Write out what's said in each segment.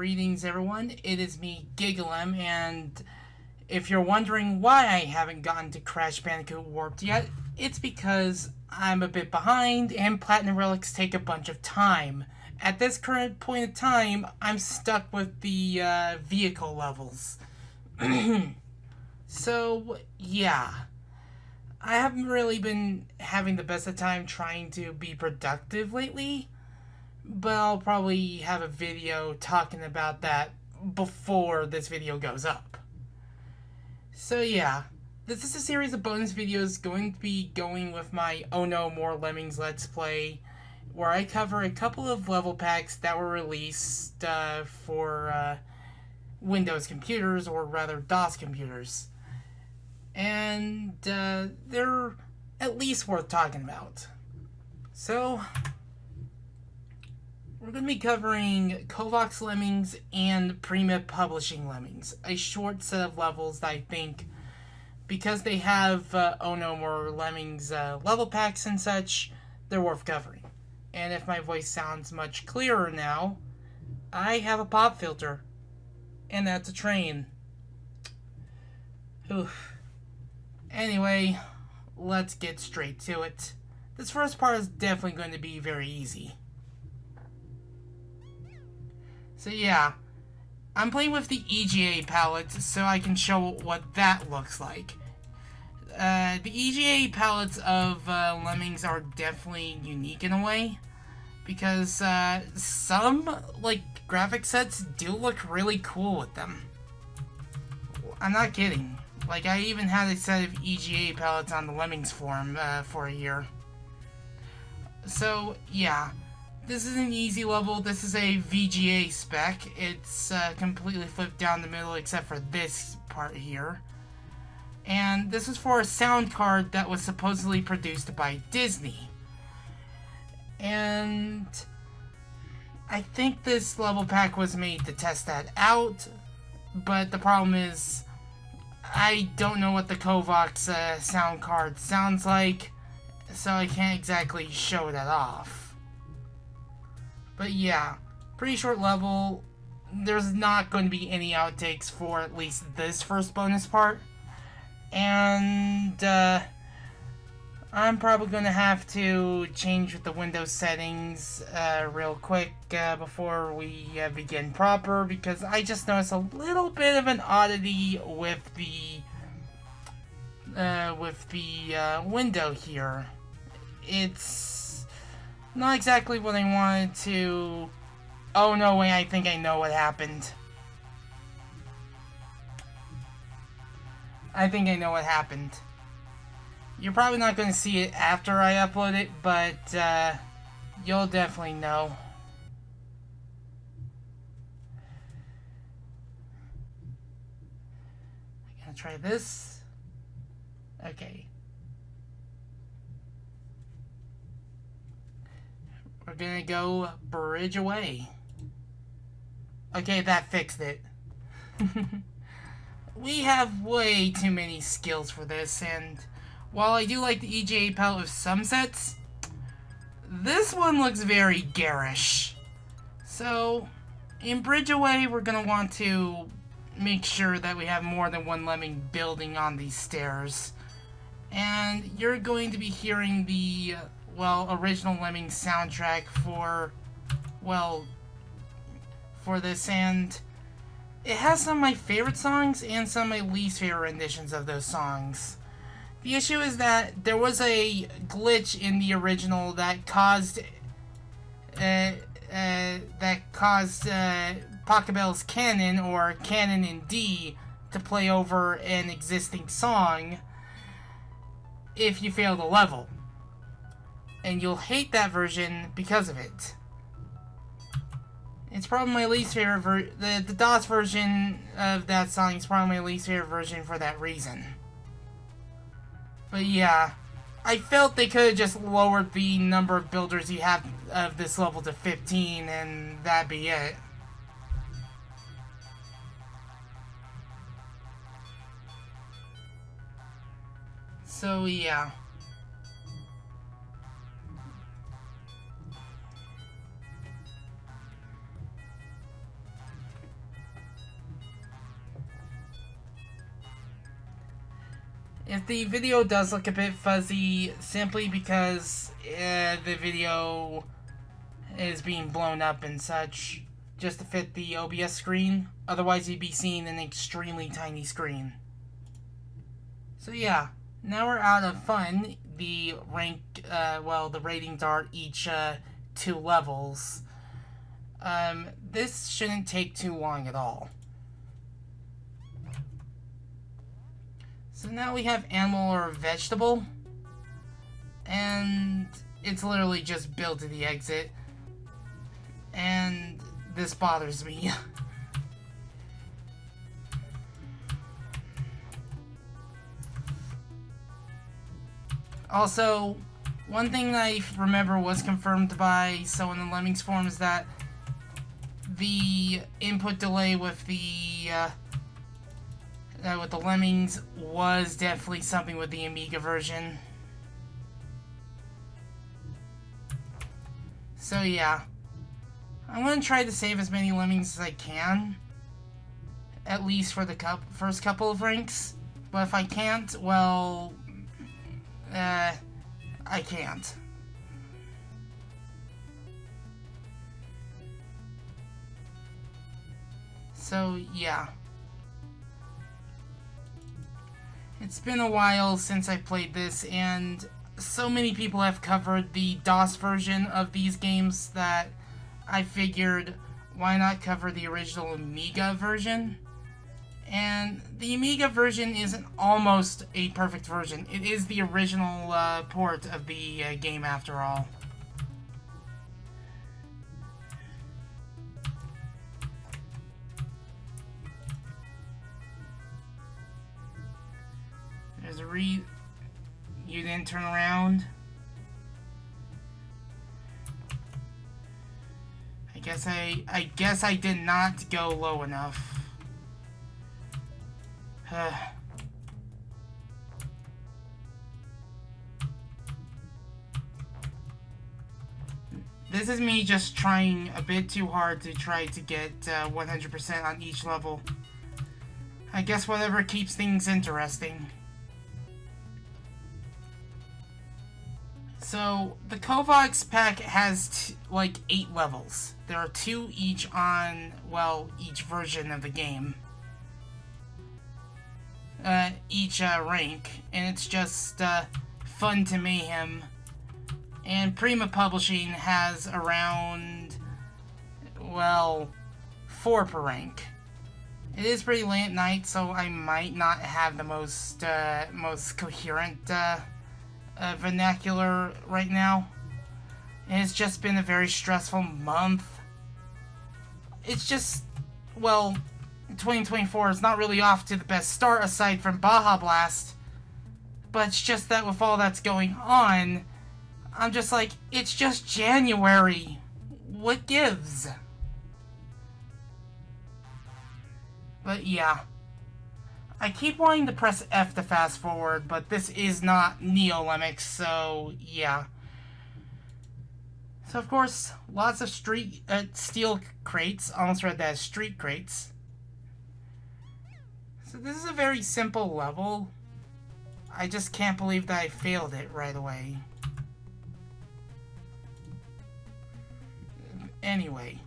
Greetings, everyone. It is me, Gigalem, and if you're wondering why I haven't gotten to Crash Bandicoot Warped yet, it's because I'm a bit behind and Platinum Relics take a bunch of time. At this current point in time, I'm stuck with the vehicle levels. So, yeah. I haven't really been having the best of time trying to be productive lately, but I'll probably have a video talking about that before this video goes up. So yeah, this is a series of bonus videos going to be going with my Oh No More Lemmings Let's Play, where I cover a couple of level packs that were released for Windows computers, or rather DOS computers. And they're at least worth talking about. So, we're going to be covering COVOX Lemmings and Prima Publishing Lemmings, a short set of levels that I think, because they have Oh No More Lemmings level packs and such, they're worth covering. And if my voice sounds much clearer now, I have a pop filter, and that's a train. Oof. Anyway, let's get straight to it. This first part is definitely going to be very easy. So yeah, I'm playing with the EGA palette so I can show what that looks like. The EGA palettes of Lemmings are definitely unique in a way, because some graphic sets do look really cool with them. I'm not kidding. Like, I even had a set of EGA palettes on the Lemmings forum for a year. So, yeah. This is an easy level. This is a VGA spec. It's completely flipped down the middle except for this part here. And this is for a sound card that was supposedly produced by Disney. And I think this level pack was made to test that out. But the problem is, I don't know what the COVOX sound card sounds like, so I can't exactly show that off. But yeah, pretty short level. There's not going to be any outtakes for at least this first bonus part. And I'm probably going to have to change with the Windows settings real quick before we begin proper, because I just noticed a little bit of an oddity with the window here. It's not exactly what I wanted to. Oh no, wait, I think I know what happened. I think I know what happened. You're probably not going to see it after I upload it, but you'll definitely know. I'm going to try this. Okay. We're going to go bridge away. Okay, that fixed it. We have way too many skills for this, and while I do like the EGA palette of some sets, this one looks very garish. So, in Bridge Away, we're going to want to make sure that we have more than one lemming building on these stairs. And you're going to be hearing the, original Lemmings soundtrack for this, and it has some of my favorite songs and some of my least favorite renditions of those songs. The issue is that there was a glitch in the original that caused Pachelbel's Canon, or Canon in D, to play over an existing song if you fail the level. And you'll hate that version because of it. It's probably my least favorite the DOS version of that song is probably my least favorite version for that reason. But yeah, I felt they could have just lowered the number of builders you have of this level to 15, and that'd be it. So yeah. If the video does look a bit fuzzy, simply because the video is being blown up and such, just to fit the OBS screen. Otherwise, you'd be seeing an extremely tiny screen. So yeah, now we're out of fun. The the ratings are each 2 levels. This shouldn't take too long at all. So now we have animal or vegetable, and it's literally just built to the exit, and this bothers me. Also, one thing I remember was confirmed by someone in the Lemmings forum is that the input delay with the Lemmings was definitely something with the Amiga version. So yeah, I'm gonna try to save as many Lemmings as I can, at least for the first couple of ranks. But if I can't, well, I can't. So yeah. It's been a while since I played this, and so many people have covered the DOS version of these games that I figured, why not cover the original Amiga version? And the Amiga version isn't almost a perfect version. It is the original port of the game after all. There's a you didn't turn around. I guess I did not go low enough. This is me just trying a bit too hard to try to get 100% on each level. I guess whatever keeps things interesting. So, the COVOX pack has like 8 levels. There are 2 each on, well, each version of the game. Each rank, and it's just fun to mayhem. And Prima Publishing has around, well, 4 per rank. It is pretty late at night, so I might not have the most coherent vernacular right now. And it's just been a very stressful month. It's just, well, 2024 is not really off to the best start aside from Baja Blast. But it's just that with all that's going on, I'm just like, it's just January. What gives? But yeah. I keep wanting to press F to fast forward, but this is not Neo Lemmings, so yeah. So of course, lots of steel crates. Almost read that as street crates. So this is a very simple level. I just can't believe that I failed it right away. Anyway.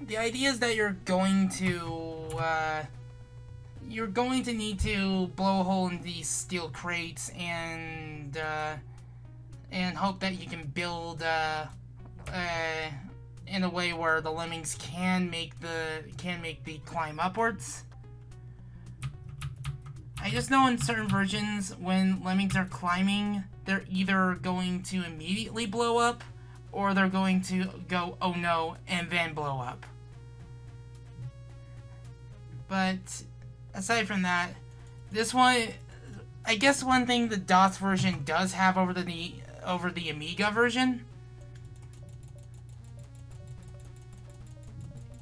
The idea is that you're going to need to blow a hole in these steel crates and hope that you can build in a way where the Lemmings can make the climb upwards. I just know in certain versions, when Lemmings are climbing, they're either going to immediately blow up, or they're going to go, oh no, and then blow up. But aside from that, this one, I guess one thing the DOS version does have over the Amiga version,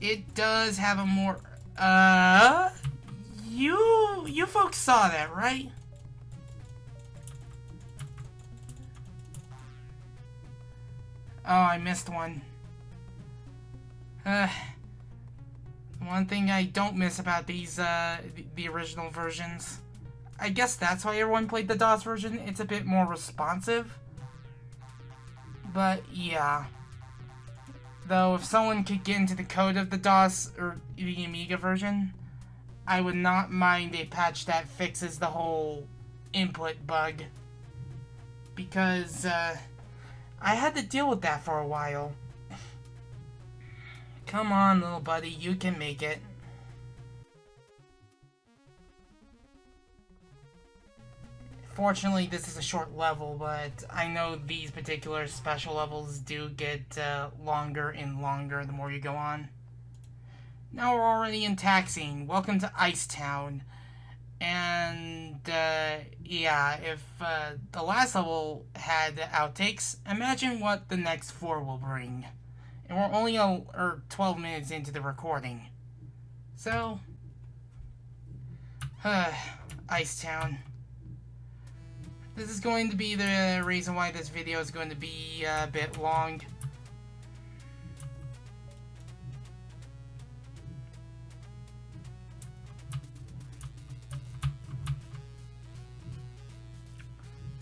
it does have a more, you folks saw that, right? Oh, I missed one. One thing I don't miss about these, the original versions, I guess that's why everyone played the DOS version. It's a bit more responsive. But yeah. Though if someone could get into the code of the DOS or the Amiga version, I would not mind a patch that fixes the whole input bug. Because I had to deal with that for a while. Come on, little buddy, you can make it. Fortunately, this is a short level, but I know these particular special levels do get longer and longer the more you go on. Now we're already in Taxing. Welcome to Icetown. And, yeah, if the last level had outtakes, imagine what the next 4 will bring. And we're only 12 minutes into the recording. So, Icetown. This is going to be the reason why this video is going to be a bit long.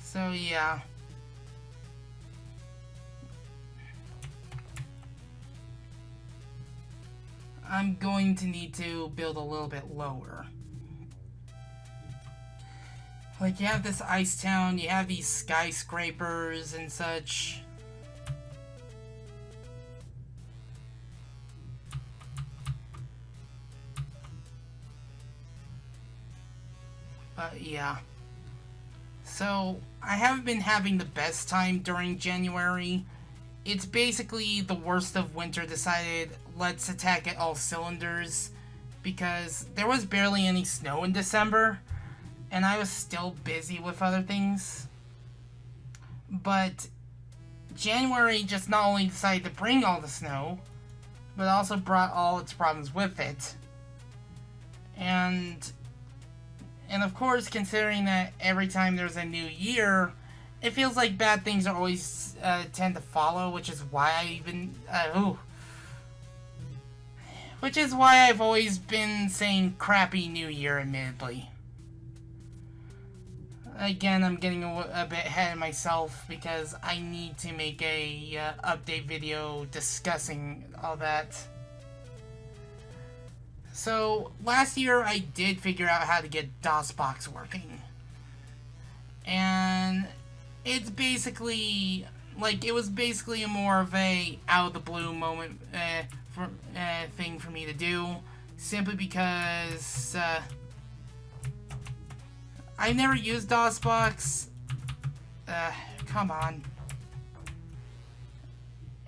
So yeah. I'm going to need to build a little bit lower. Like, you have this ice town, you have these skyscrapers and such. But yeah. So, I haven't been having the best time during January. It's basically the worst of winter decided, let's attack at all cylinders. Because there was barely any snow in December. And I was still busy with other things. But January just not only decided to bring all the snow, but also brought all its problems with it. And of course, considering that every time there's a new year, it feels like bad things are always tend to follow, which is why I've always been saying crappy New Year, admittedly. Again, I'm getting a bit ahead of myself because I need to make a update video discussing all that. So, last year I did figure out how to get DOSBox working. And it's basically, like, it was basically more of a out-of-the-blue moment thing for me to do. Simply because I've never used DOSBox. Come on.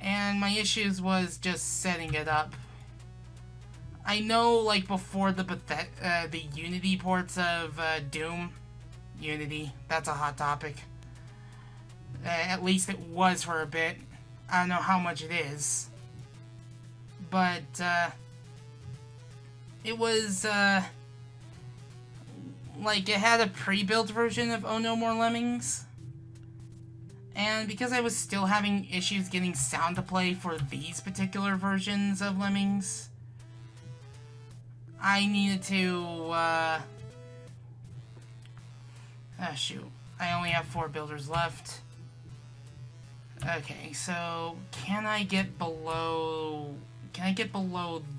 And my issues was just setting it up. I know, like, before the Unity ports of Doom. Unity, that's a hot topic. At least it was for a bit. I don't know how much it is. But, it was, like, it had a pre-built version of Oh No More Lemmings. And because I was still having issues getting sound to play for these particular versions of Lemmings, I needed to, oh shoot. I only have 4 builders left. Okay, so can I get below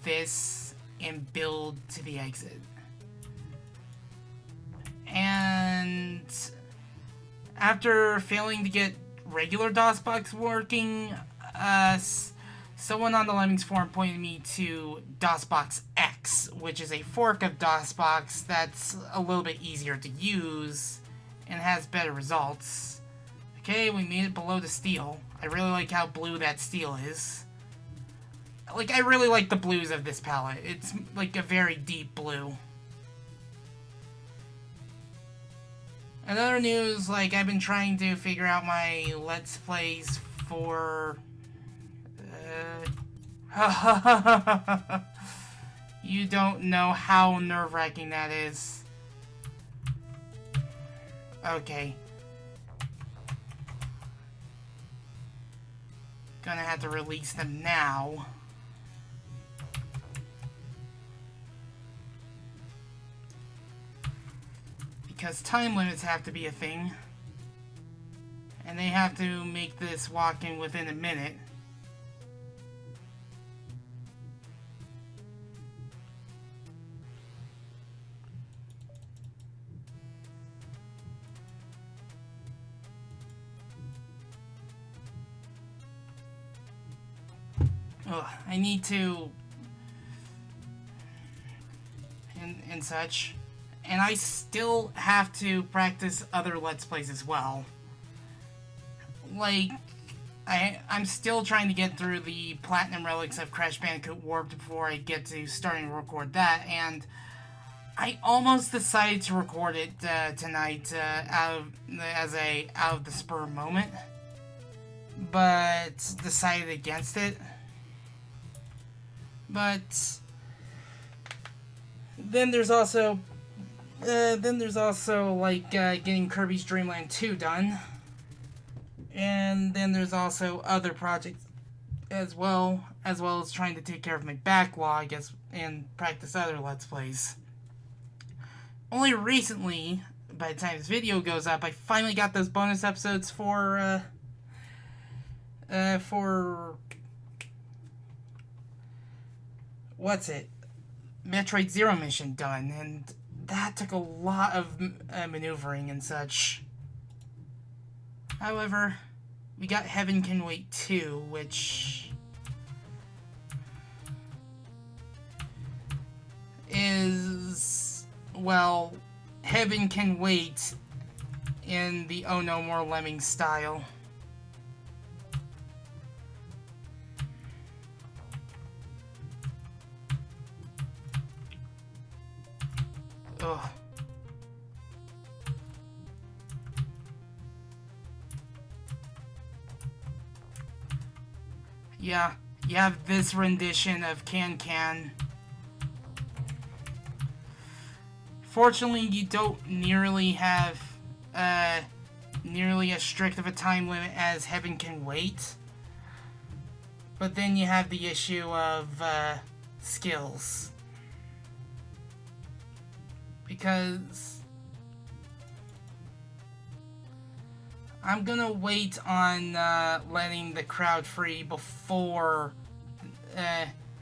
this and build to the exit? And after failing to get regular DOSBox working, someone on the Lemmings forum pointed me to DOSBox X, which is a fork of DOSBox that's a little bit easier to use and has better results. Okay, we made it below the steel. I really like how blue that steel is. Like, I really like the blues of this palette. It's like a very deep blue. In other news, like, I've been trying to figure out my Let's Plays for you don't know how nerve-wracking that is. Okay. Gonna have to release them now. because time limits have to be a thing. And they have to make this walk-in within a minute. Ugh, I need to... and such. And I still have to practice other Let's Plays as well. Like, I'm still trying to get through the Platinum Relics of Crash Bandicoot Warped before I get to starting to record that, and I almost decided to record it tonight out of the spur moment, but decided against it. But then there's also like getting Kirby's Dream Land 2 done. And then there's also other projects as well as trying to take care of my backlog and practice other Let's Plays. Only recently, by the time this video goes up, I finally got those bonus episodes for Metroid Zero Mission done, and that took a lot of maneuvering and such. However, we got Heaven Can Wait 2, which is, well, Heaven Can Wait in the Oh No More Lemmings style. Ugh. Yeah, you have this rendition of Can Can. Fortunately, you don't nearly have nearly as strict of a time limit as Heaven Can Wait. But then you have the issue of skills. Because I'm gonna wait on letting the crowd free before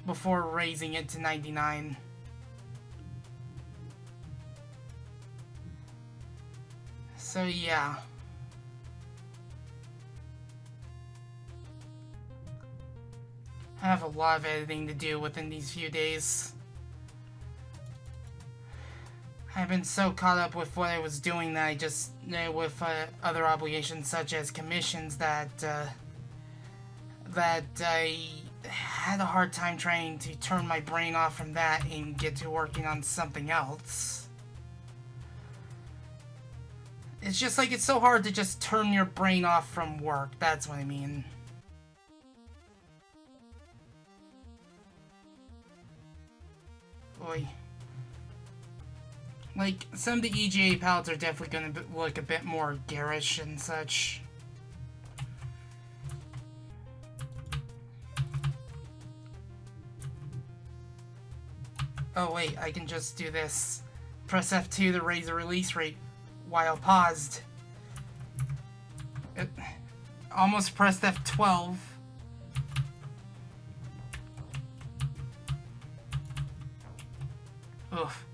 raising it to 99. So yeah. I have a lot of editing to do within these few days. I've been so caught up with what I was doing that I just, with other obligations such as commissions, that I had a hard time trying to turn my brain off from that and get to working on something else. It's just like, it's so hard to just turn your brain off from work, that's what I mean. Boy. Like, some of the EGA palettes are definitely going to look a bit more garish and such. Oh wait, I can just do this. Press F2 to raise the release rate while paused. Almost pressed F12. Oof.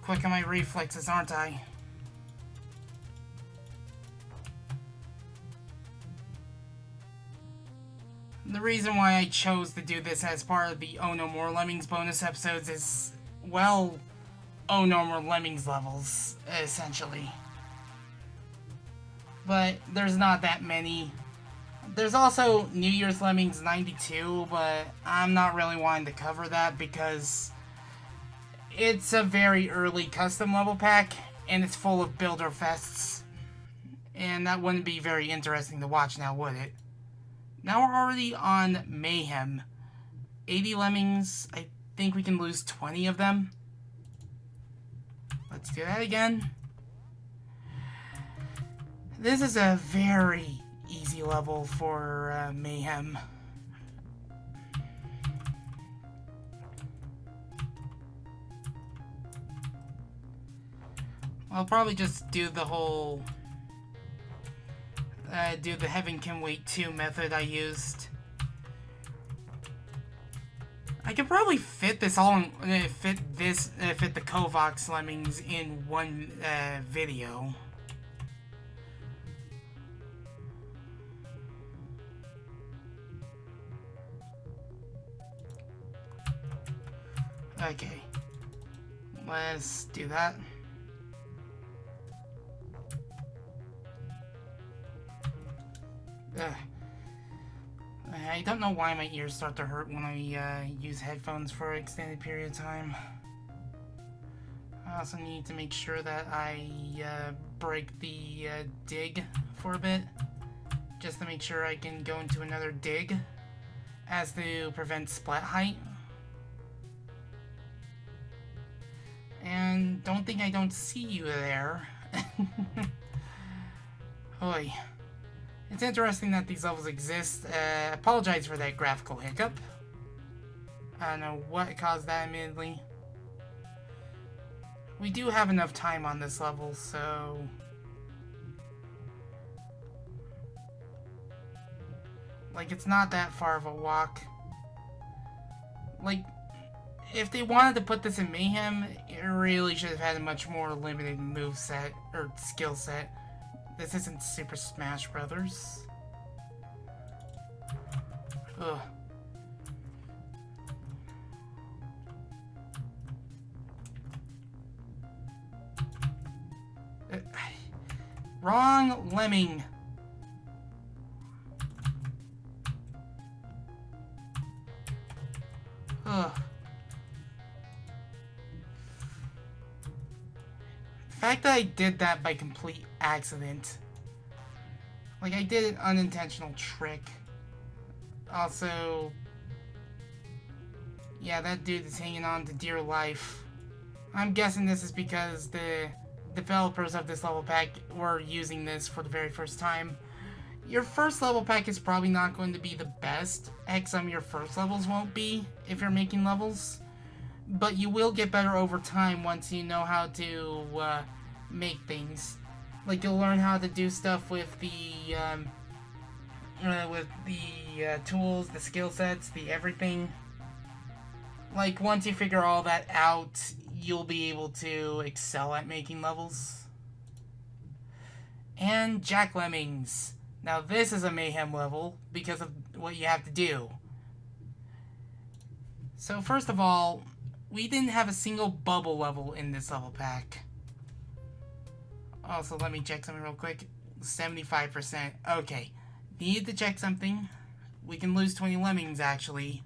Quick on my reflexes, aren't I? The reason why I chose to do this as part of the Oh No More Lemmings bonus episodes is, well, Oh No More Lemmings levels, essentially. But there's not that many. There's also New Year's Lemmings 92, but I'm not really wanting to cover that because it's a very early custom level pack, and it's full of builder fests. And that wouldn't be very interesting to watch now, would it? Now we're already on Mayhem. 80 Lemmings, I think we can lose 20 of them. Let's do that again. This is a very easy level for Mayhem. I'll probably just do the whole... do the Heaven Can Wait 2 method I used. I could probably fit this all in, fit the COVOX Lemmings in one video. Okay, let's do that. I don't know why my ears start to hurt when I use headphones for an extended period of time. I also need to make sure that I break the dig for a bit, just to make sure I can go into another dig, as to prevent splat height. And don't think I don't see you there. Oi. It's interesting that these levels exist. Apologize for that graphical hiccup. I don't know what caused that admittedly. We do have enough time on this level, so... like, it's not that far of a walk. Like, if they wanted to put this in Mayhem, it really should have had a much more limited moveset, or skill set. This isn't Super Smash Brothers. Ugh. Wrong lemming. Ugh. The fact that I did that by complete accident. Like, I did an unintentional trick. Also... yeah, that dude is hanging on to dear life. I'm guessing this is because the developers of this level pack were using this for the very first time. Your first level pack is probably not going to be the best. Heck, some of your first levels won't be if you're making levels. But you will get better over time once you know how to make things. Like, you'll learn how to do stuff with the tools, the skill sets, the everything. Like, once you figure all that out, you'll be able to excel at making levels. And Jack Lemmings. Now, this is a Mayhem level because of what you have to do. So, first of all, we didn't have a single bubble level in this level pack. Also, let me check something real quick. 75%. Okay. Need to check something. We can lose 20 lemmings, actually.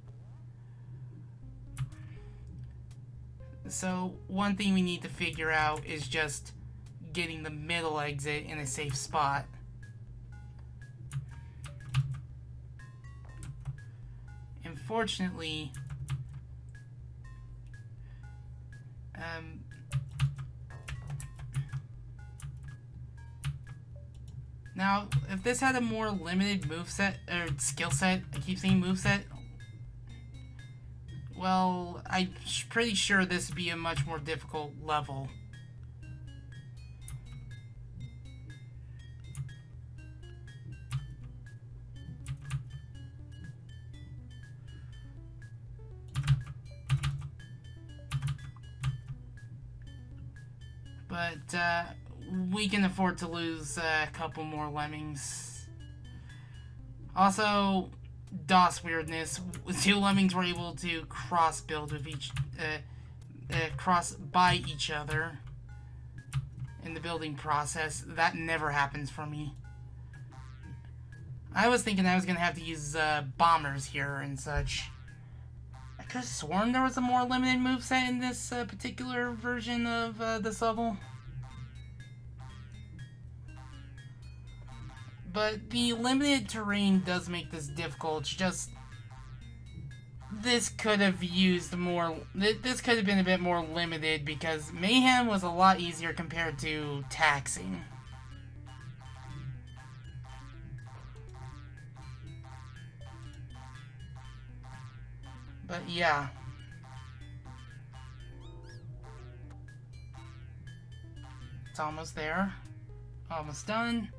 So, one thing we need to figure out is just getting the middle exit in a safe spot. Unfortunately, now, if this had a more limited moveset, or skill set, I keep saying moveset, well, I'm pretty sure this would be a much more difficult level. But, we can afford to lose a couple more lemmings. Also, DOS weirdness. 2 lemmings were able to cross-build with each, cross by each other in the building process. That never happens for me. I was thinking I was gonna have to use, bombers here and such. I could have sworn there was a more limited moveset in this, particular version of, this level. But the limited terrain does make this difficult. It's just... this could have used more... this could have been a bit more limited because Mayhem was a lot easier compared to Taxing. But yeah. It's almost there. Almost done.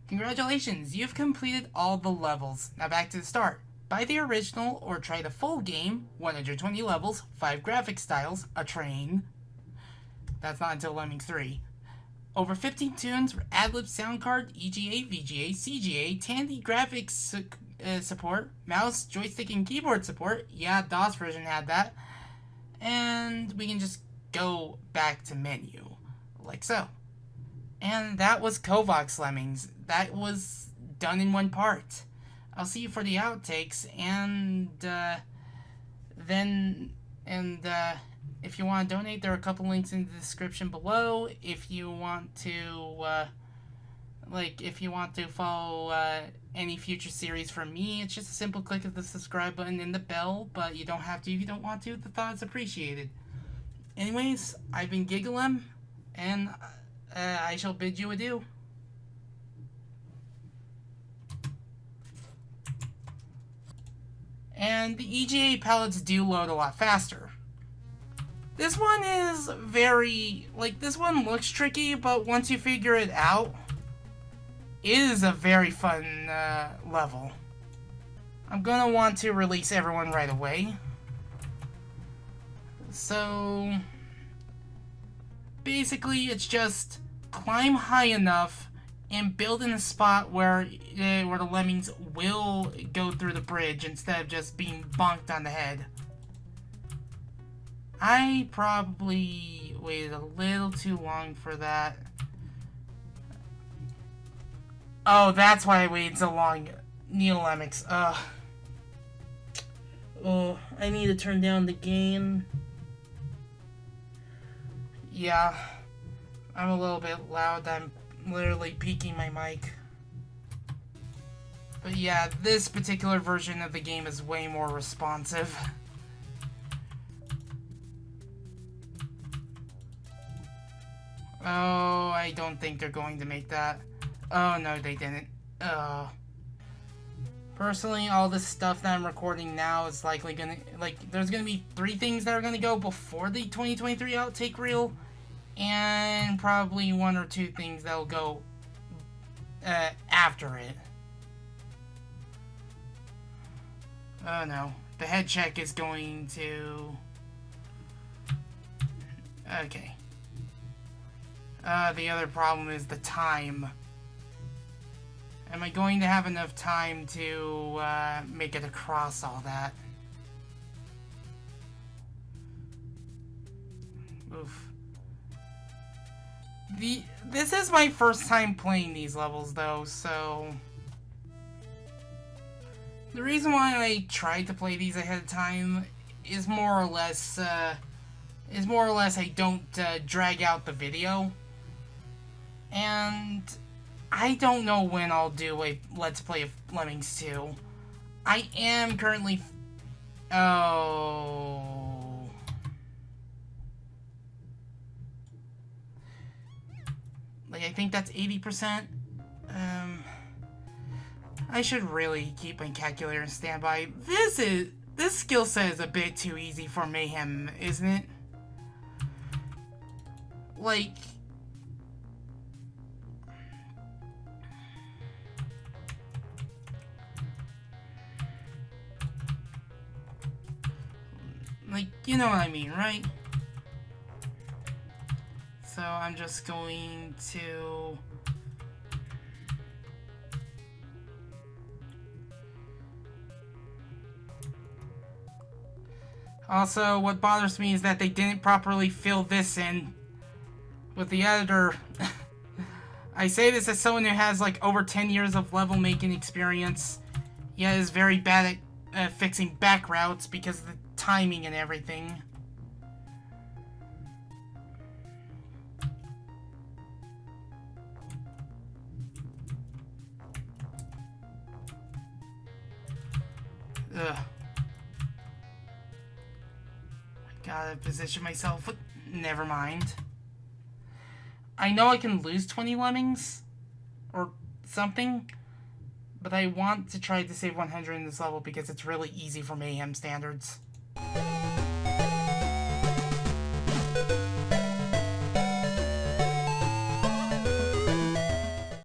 Congratulations, you've completed all the levels. Now back to the start. Buy the original or try the full game, 120 levels, 5 graphic styles, a train. That's not until Lemmings 3. Over 15 tunes for ad-lib sound card, EGA, VGA, CGA, Tandy graphics support, mouse, joystick, and keyboard support. Yeah, DOS version had that. And we can just go back to menu, like so. And that was COVOX Lemmings. That was done in one part. I'll see you for the outtakes, and if you want to donate, there are a couple links in the description below. If you want to, follow any future series from me, it's just a simple click of the subscribe button and the bell, but you don't have to if you don't want to. The thought is appreciated. Anyways, I've been Gigalem, and I shall bid you adieu. And the EGA palettes do load a lot faster. This one is this one looks tricky, but once you figure it out, it is a very fun level. I'm gonna want to release everyone right away. So, basically it's just climb high enough and build in a spot where the lemmings will go through the bridge instead of just being bonked on the head. I probably waited a little too long for that. Oh, that's why I waited so long. Lemmings. Oh, I need to turn down the gain. Yeah, I'm a little bit loud. I'm literally peaking my mic. But yeah, this particular version of the game is way more responsive. Oh, I don't think they're going to make that. Oh, no, they didn't. Personally, all this stuff that I'm recording now is likely gonna, there's gonna be 3 things that are gonna go before the 2023 outtake reel, and probably 1 or 2 things that'll go after it. Oh no, the head check is going to... Okay. The other problem is the time. Am I going to have enough time to make it across all that? Oof. This is my first time playing these levels, though, so... The reason why I tried to play these ahead of time is more or less I don't drag out the video. And I don't know when I'll do a Let's Play of Lemmings 2. I am currently... Oh... I think that's 80%. I should really keep my calculator in standby. This skill set is a bit too easy for Mayhem, isn't it? You know what I mean, right? So I'm just going to... Also, what bothers me is that they didn't properly fill this in with the editor. I say this as someone who has over 10 years of level making experience, yet is very bad at fixing back routes because of the timing and everything. Ugh. Gotta position myself. Never mind. I know I can lose 20 lemmings or something, but I want to try to save 100 in this level because it's really easy for Mayhem standards.